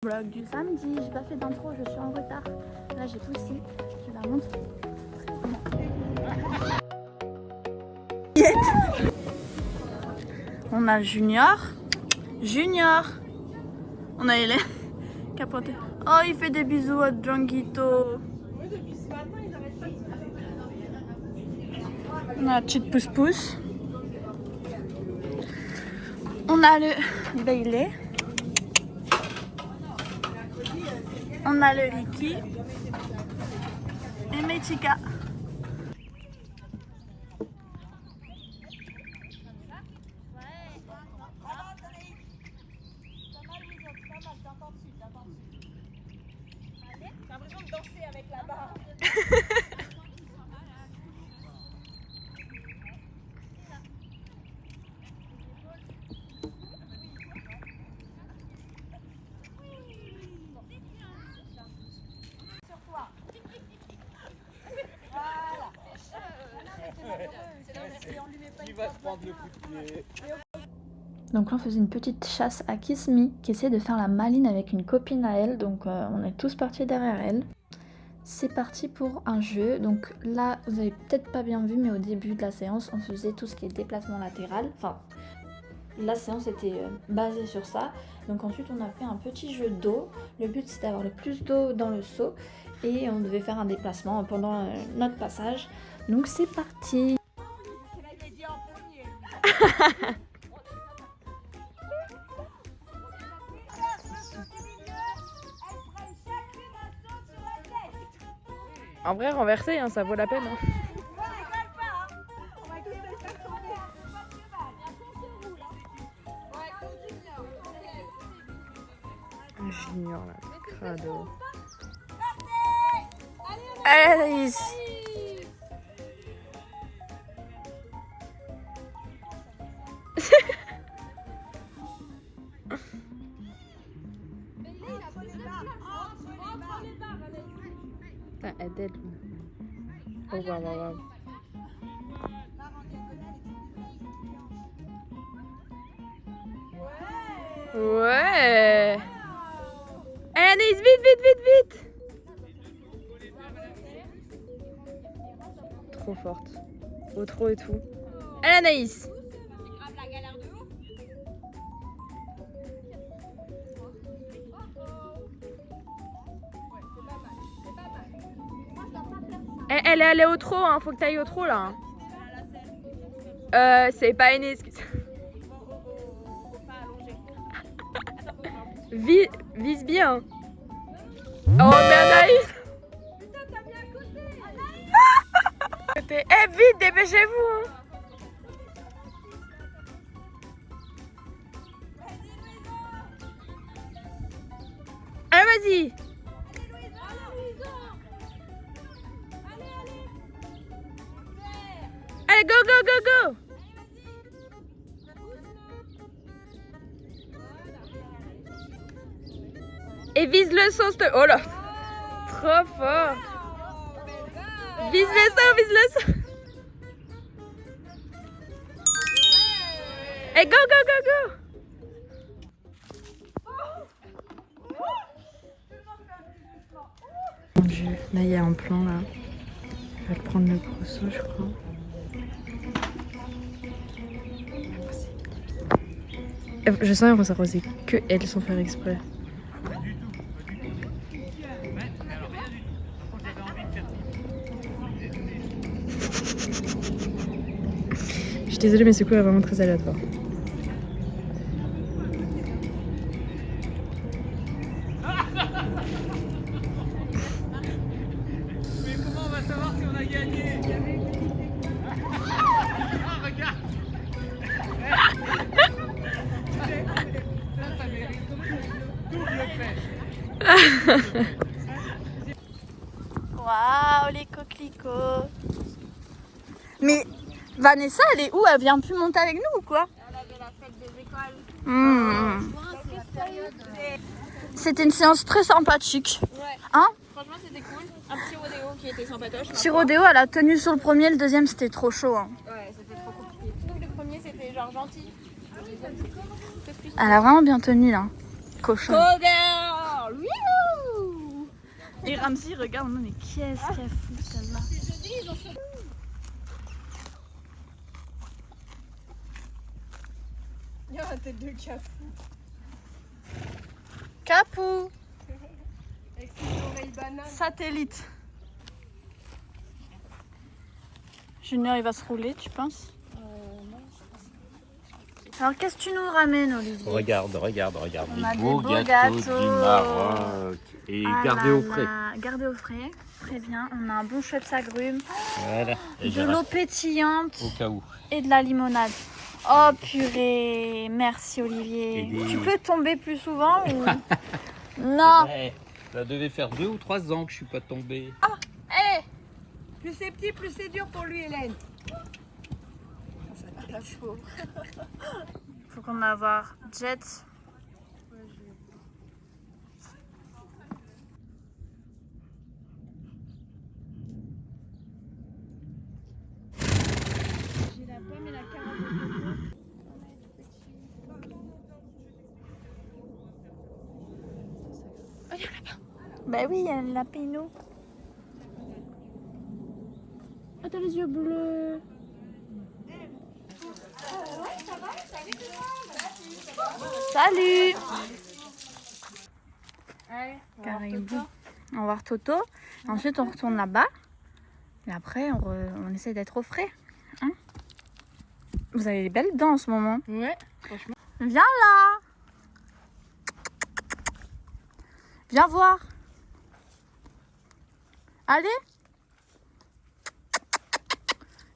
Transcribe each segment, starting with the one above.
vlog du samedi. J'ai pas fait d'intro, je suis en retard. Là j'ai poussé, je la montre. On a Junior. On a Hélène qui a pointé. Oh, il fait des bisous à Djanguito. On a la petite pousse-pousse. On a le Bailey. On a le Ricky. Et Metika. J'ai l'impression de danser avec la barre. Sur toi. Voilà. Qui va se prendre le coup de pied? Donc là on faisait une petite chasse à Kiss Me qui essaie de faire la maline avec une copine à elle. Donc on est tous partis derrière elle. C'est parti pour un jeu. Donc là vous avez peut-être pas bien vu mais au début de la séance on faisait tout ce qui est déplacement latéral. Enfin la séance était basée sur ça. Donc ensuite on a fait un petit jeu d'eau. Le but c'est d'avoir le plus d'eau dans le seau. Et on devait faire un déplacement pendant notre passage. Donc c'est parti. En vrai, renverser, hein, ça vaut la peine. Hein. Un junior là, crado. Allez Anaïs. Putain, aide-elle. Oh waouh, waouh, waouh. Ouais. Allez Anaïs, vite, vite, vite, vite. Trop forte. Au trop et tout. Allez Anaïs. Elle est allée au trot, hein. Faut que t'ailles au trot là. C'est pas une excuse. Vise bien. Oh mais Anaïs. Putain, t'as mis à côté. Eh vite, dépêchez-vous. Hein. Allez, vas-y. Allez, go, go, go, go. Et vise le saut, oh là. Trop fort. Vise le saut, vise le saut. Et go, go, go, go. Mon Dieu, là il y a un plan là. Je vais prendre le gros saut je crois. Je sens que ça c'est que elles sans faire exprès. Je suis désolée mais ce coup est vraiment très aléatoire. Mais comment on va savoir si on a gagné? Ah, regarde! Ça mérite double fait. Waouh les coquelicots. Mais Vanessa elle est où? Elle vient plus monter avec nous ou quoi? Elle avait la fête des écoles. C'était une séance très sympathique. Ouais. Hein? Franchement, c'était cool. Un petit rodéo qui était sympatoche. Petit rodéo, elle a tenu sur le premier, le deuxième c'était trop chaud. Hein. Ouais, c'était trop compliqué. Surtout que le premier, c'était genre gentil. Le deuxième, c'était plus Elle a vraiment bien tenu là. Cochon. Go girl! Ramsey, regarde, mais qu'est-ce qu'elle fout celle-là? Il y a la tête de Capou. Capou! Avec ses oreilles bananes. Satellite. Junior, il va se rouler, tu penses? Alors, qu'est-ce que tu nous ramènes, Olivier? Regarde, On a les des beaux beaux gâteaux gâteaux. du Maroc. Et Ah gardés là au frais. là, gardez au frais. Très bien. On a un bon Schweppes agrumes, Voilà. Et de j'ai l'eau racheté pétillante au cas où. et de la limonade. Oh purée, merci Olivier. Et des- Tu peux tomber plus souvent ou... Non. Ouais, ça devait faire 2 ou 3 ans que je suis pas tombé. Plus c'est petit, plus c'est dur pour lui, Hélène. Faut qu'on aille voir Jet. J'ai la pomme et la carotte de coco. Bah oui, il y a le lapinou. Ah, t'as les yeux bleus. Salut. Caribou. On va voir Toto. Ensuite, on retourne là-bas. Et après, on essaie d'être au frais. Hein? Vous avez les belles dents en ce moment. Ouais, franchement. Viens là. Viens voir. Allez.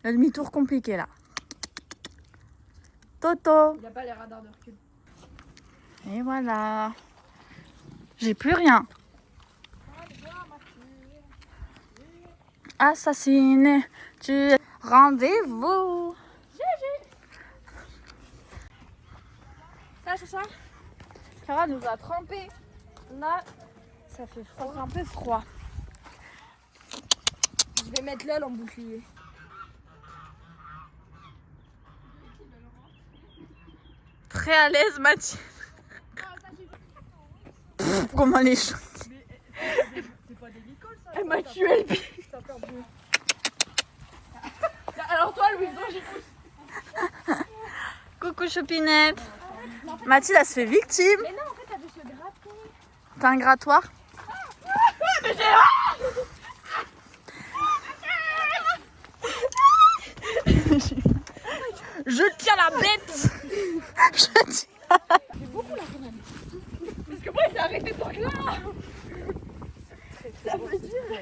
Le demi-tour compliqué là. Toto. Il a pas les radars de recul. Et voilà. J'ai plus rien. Assassine. Tu rendez-vous. Ça, c'est ça? Cara nous a trempés. Là, ça fait froid. Un peu froid. Je vais mettre LOL en bouclier. Très à l'aise, Mathieu. Comment les choses. Elle m'a tué le pied. Alors toi, Louison, j'écoute. Coucou Choupinette. Mathilde, elle se fait victime. Mais non, en fait, t'as dû se gratter. T'as un grattoir. Je tiens la bête. Je tiens. Parce que moi, il s'est arrêté pour là. Ça veut dire.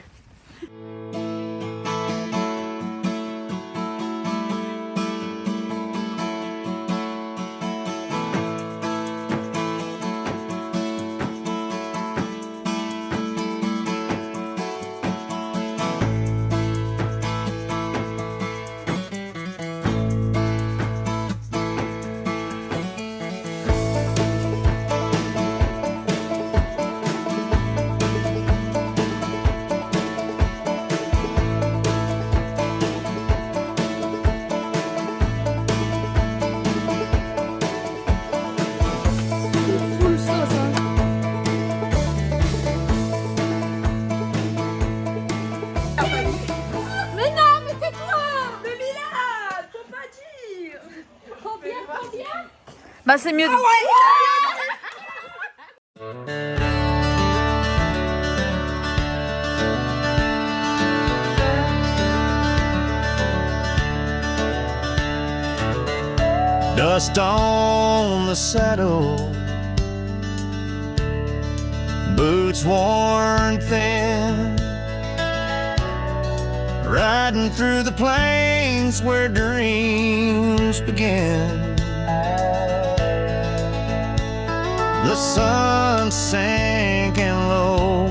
Bah c'est mieux. Dust on the saddle, boots worn thin, riding through the plains where dreams begin. The sun sinking low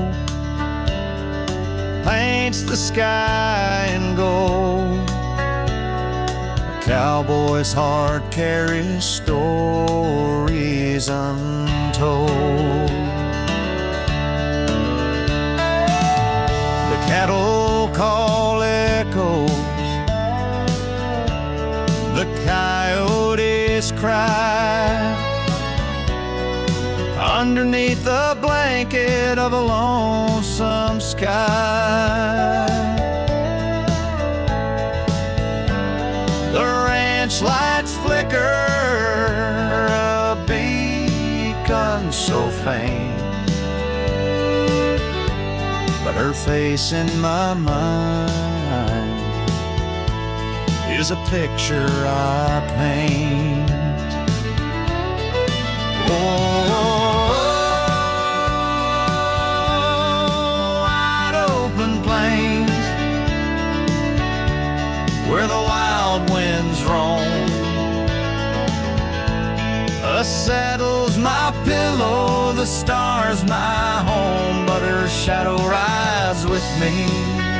paints the sky in gold. A cowboy's heart carries stories untold. The cattle call echoes, the coyotes cry. Underneath the blanket bit of a lonesome sky. The ranch lights flicker, a beacon so faint, but her face in my mind is a picture I paint. Wide open plains where the wild winds roam. A saddle's my pillow, the stars my home, but her shadow rides with me.